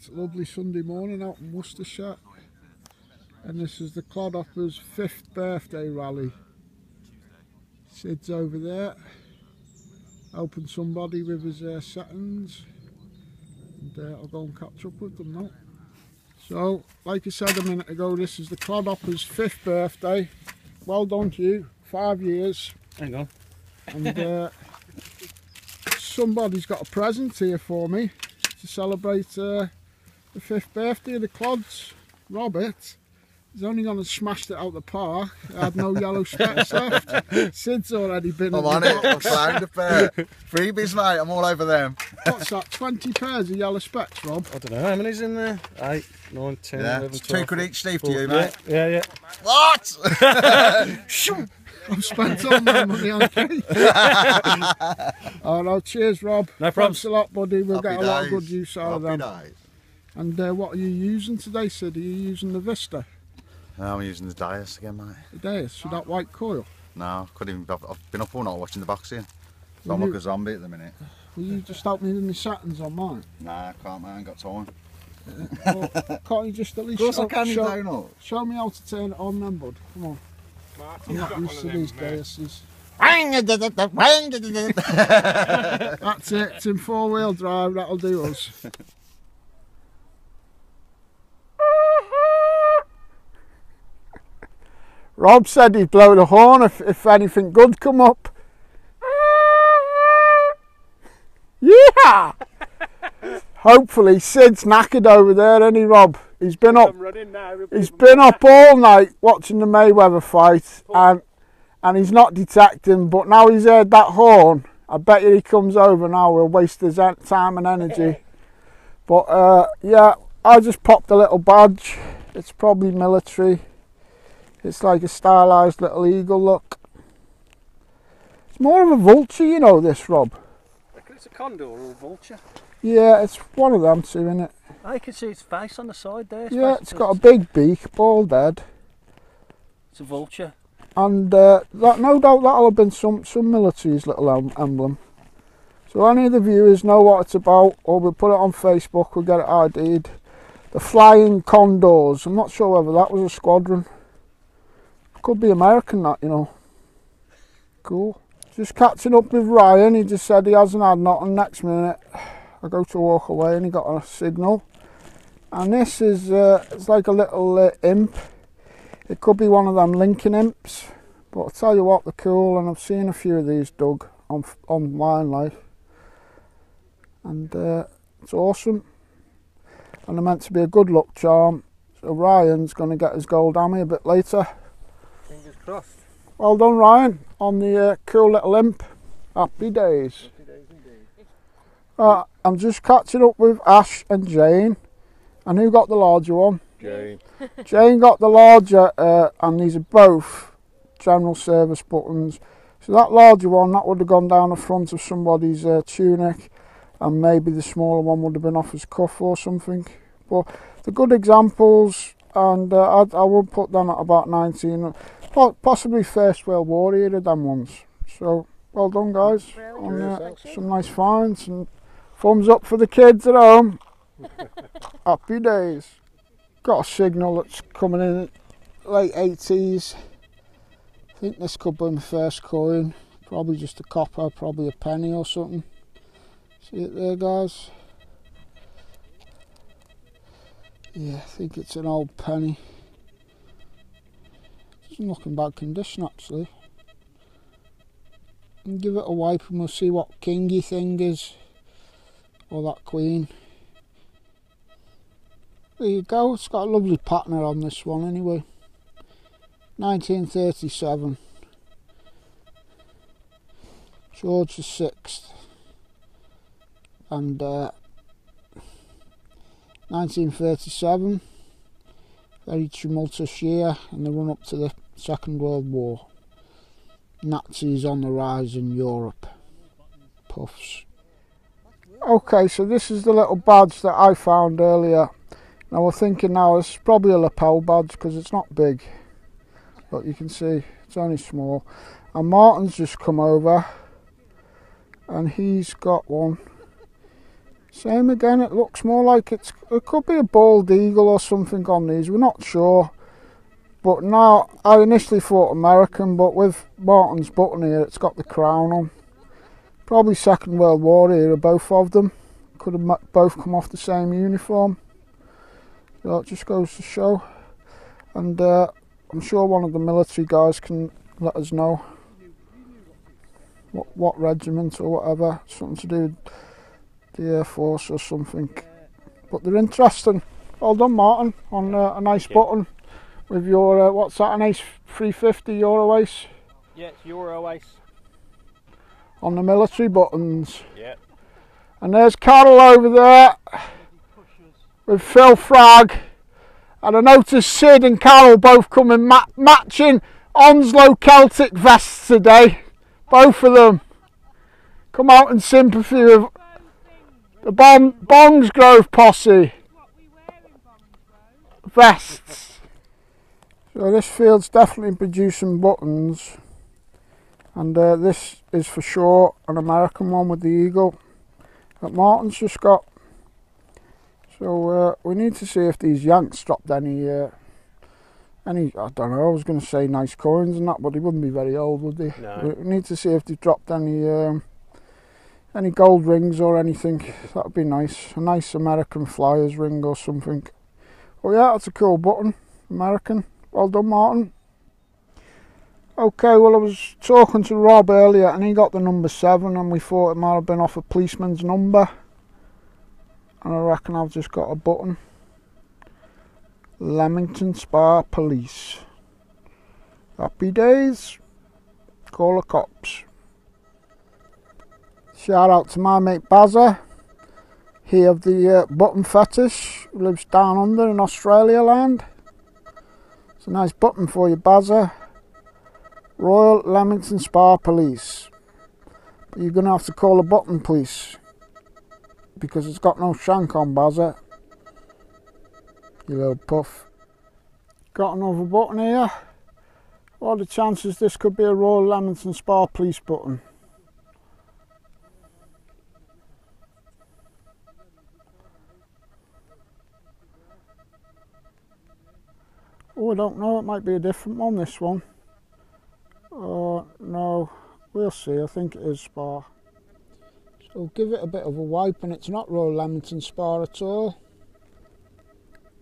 It's a lovely Sunday morning out in Worcestershire, and this is the Clodhopper's 5th birthday rally. Sid's over there helping somebody with his settings, and I'll go and catch up with them now. So, like I said a minute ago, this is the Clodhopper's 5th birthday. Well done to you, 5 years. Hang on. And somebody's got a present here for me to celebrate the 5th birthday of the Clods. Robert, he's only gone and smashed it out the park. I had no yellow specs left. Sid's already been I'm on it, I've found a pair. Freebies, mate, I'm all over them. What's that, 20 pairs of yellow specs, Rob? I don't know, how many's in there? 8, 9, 10, Yeah, 11, it's 12, 2 quid each, Steve, to 14. you, mate. Yeah. What? I've spent all my money on cake. Oh no, cheers, Rob. No problem. Thanks a lot, buddy. We'll Happy get a lot of days. good use out of Happy them. days. And what are you using today, Sid? Are you using the Vista? No, I'm using the Dias again, mate. The Deus, with that white coil? No, couldn't even. I've been up all night watching the boxing. So I'm Will like you- a zombie at the minute. Will you just help me with my settings on mine? Nah, I can't, mate, I ain't got time. Well, can't you just at least Of course I can, you show, donut. show me how to turn it on then, bud? Come on. I'm not used to these Deuses. That's it, it's in 4-wheel drive, that'll do us. Rob said he'd blow the horn if anything good come up. Yeah! Hopefully Sid's knackered over there, isn't he, Rob? He's been up. He's been up all night watching the Mayweather fight, and he's not detecting. But now he's heard that horn, I bet you he comes over now. We'll waste his time and energy. But yeah, I just popped a little badge. It's probably military. It's like a stylised little eagle look. It's more of a vulture, you know, this, Rob. It's a condor or a vulture. Yeah, it's one of them two, isn't it? I can see its face on the side there. Yeah, it's got a big beak, bald head. It's a vulture. And that, no doubt that'll have been some military's little emblem. So any of the viewers know what it's about, or we'll put it on Facebook, we'll get it ID'd. The Flying Condors. I'm not sure whether that was a squadron. Could be American, that, you know. Cool. Just catching up with Ryan. He just said he hasn't had nothing. Next minute I go to walk away and he got a signal. And this is it's like a little imp. It could be one of them Lincoln imps, but I'll tell you what, they're cool, and I've seen a few of these dug on Line Life, and it's awesome. And they're meant to be a good luck charm. So Ryan's going to get his gold hammy a bit later. Fingers crossed. Well done, Ryan, on the cool little imp. Happy days. Happy days indeed. I'm just catching up with Ash and Jane. And who got the larger one? Jane. Jane got the larger, and these are both general service buttons. So that larger one, that would have gone down the front of somebody's tunic, and maybe the smaller one would have been off his cuff or something. But they're good examples, and I would put them at about 19, possibly First World War era, them ones. So well done, guys, on some nice finds, and thumbs up for the kids at home. Happy days. Got a signal that's coming in late 80s. I think this could be my first coin. Probably just a copper, probably a penny or something. See it there, guys? Yeah, I think it's an old penny. Doesn't look in bad condition, actually. And give it a wipe and we'll see what kingy thing is. Or that queen. There you go, it's got a lovely pattern on this one anyway. 1937. George the 6th. And 1937. Very tumultuous year in the run up to the Second World War. Nazis on the rise in Europe. Puffs. Okay, so this is the little badge that I found earlier. Now we're thinking now it's probably a lapel badge because it's not big, but you can see it's only small. And Martin's just come over and he's got one. Same again, it looks more like it could be a bald eagle or something on these, we're not sure. But now, I initially thought American, but with Martin's button here, it's got the crown on. Probably Second World War era, both of them. Could have both come off the same uniform. So it just goes to show. And I'm sure one of the military guys can let us know what regiment or whatever, something to do with the Air Force or something. But they're interesting. Well done, Martin, on a nice button with your, what's that, an Ace 350 Euro Ace? Yeah, it's Euro Ace. On the military buttons. Yeah. And there's Carol over there with Phil Frag. And I noticed Sid and Carol both coming matching Anglo Celtic vests today. Both of them. Come out in sympathy with the Bongsgrove posse. Vests. So this field's definitely producing buttons. And this is for sure an American one with the eagle that Martin's just got. So we need to see if these Yanks dropped any, I don't know, I was going to say nice coins and that, but they wouldn't be very old, would they? No. We need to see if they've dropped any gold rings or anything. That would be nice. A nice American Flyers ring or something. Oh yeah, that's a cool button. American. Well done, Martin. Okay, well I was talking to Rob earlier and he got the number 7 and we thought it might have been off a policeman's number. And I reckon I've just got a button. Leamington Spa Police. Happy days. Call the cops. Shout out to my mate Bazza. He of the button fetish. Who lives down under in Australia land. It's a nice button for you, Bazza. Royal Leamington Spa Police. But you're going to have to call a button police. Because it's got no shank on, Bazza. You little puff. Got another button here. What are the chances this could be a Royal Leamington Spa Police button? Oh, I don't know, it might be a different one, this one. Oh, no, we'll see, I think it is Spa. So give it a bit of a wipe and it's not Royal Leamington Spa at all.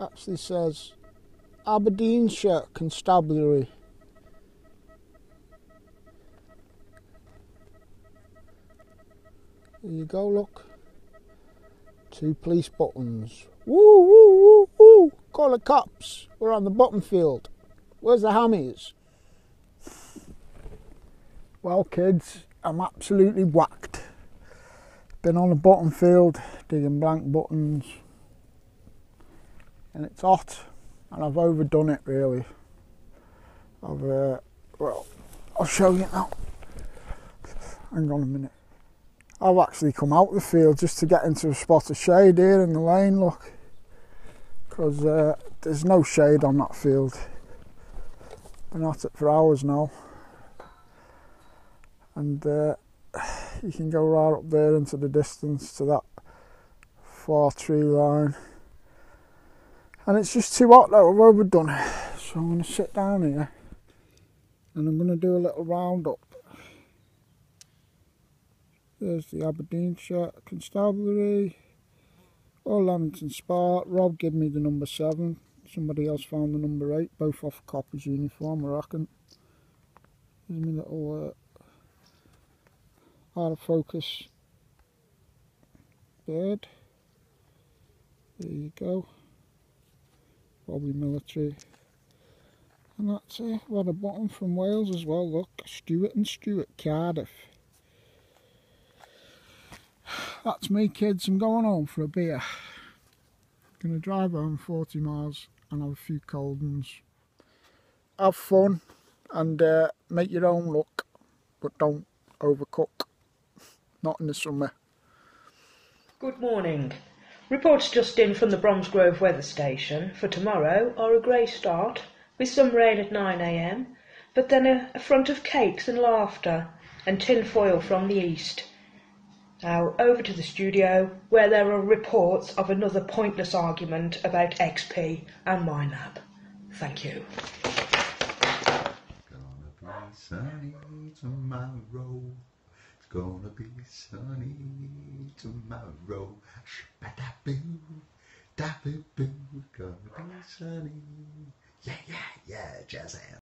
Actually says Aberdeenshire Constabulary. There you go, look. 2 police buttons. Woo, woo, woo, woo. Call the cops. We're on the button field. Where's the hammies? Well, kids, I'm absolutely whacked. Been on a button field digging blank buttons and it's hot and I've overdone it really. Well, I'll show you now. Hang on a minute. I've actually come out of the field just to get into a spot of shade here in the lane, look. Because there's no shade on that field. Been at it for hours now. And you can go right up there into the distance to that far tree line. And it's just too hot though, I've overdone it. So I'm going to sit down here and I'm going to do a little roundup. There's the Aberdeenshire Constabulary, or Leamington Spa. Rob gave me the number 7. Somebody else found the number 8, both off Copper's uniform, I reckon. There's my little out of focus bird. There you go. Probably military. And that's it. What a button from Wales as well, look. Stuart and Stuart, Cardiff. That's me, kids. I'm going home for a beer. Gonna drive home 40 miles and have a few cold ones. Have fun and make your own luck, but don't overcook. Not in the summer. Good morning. Reports just in from the Bromsgrove weather station for tomorrow are a grey start with some rain at 9 AM, but then a front of cakes and laughter and tin foil from the east. Now over to the studio where there are reports of another pointless argument about XP and MyNab. Thank you. Gonna be sunny tomorrow. It's gonna be sunny tomorrow. Shabba-daboo, daboo-boo. Gonna be sunny. Yeah, yeah, yeah, jazz hands.